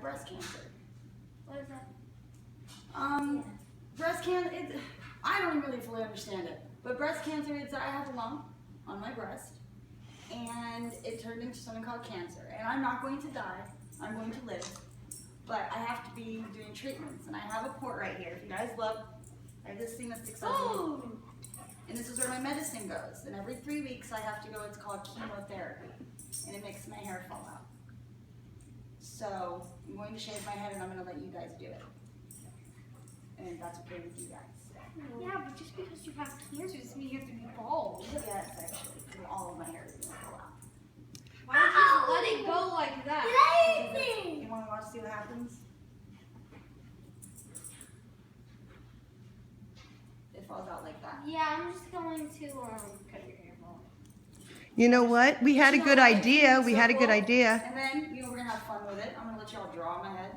breast cancer. What is that? Breast cancer, I don't really fully understand it, but breast cancer is I have a lump on my breast, and it turned into something called cancer. And I'm not going to die, I'm going to live, but I have to be doing treatments. And I have a port right here. If you guys look, I have this thing that sticks out. Oh! And this is where my medicine goes. And every 3 weeks I have to go, it's called chemotherapy. And it makes my hair fall out. So I'm going to shave my head and I'm going to let you guys do it. And that's okay with you guys. Yeah, but just because you have cancer doesn't mean you have to be bald. Yes, actually. And all of my hair is going to fall out. Why don't you just let it go like that? You want to watch see what happens? It falls out like that. Yeah, I'm just going to cut your hair off. You know what? We had a good idea. We had a good idea. And then, we're going to have fun with it. I'm going to let y'all draw my head.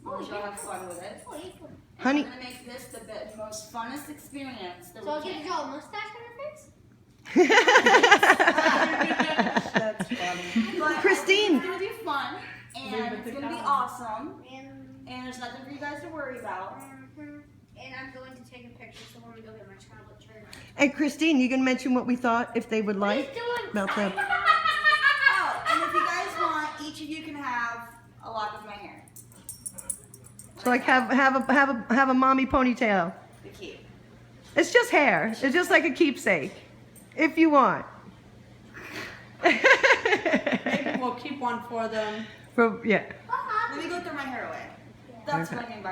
I'm going to let y'all have fun with it. Honey. I'm going to make this the most funnest experience that So I'll we get to can. draw a mustache on your face? That's funny. But Christine. It's going to be fun, and it's going to be awesome, And and there's nothing for you guys to worry about. and I'm going to take a picture so when we go get my chocolate shirt. And Christine, you can mention what we thought if they would like about the. Oh, and if you guys want, each of you can have a lock of my hair. So like have a mommy ponytail. The key. It's just hair. It's just like a keepsake, if you want. Maybe we'll keep one for them. Yeah. Let me go throw my hair away. That's Okay. what I mean by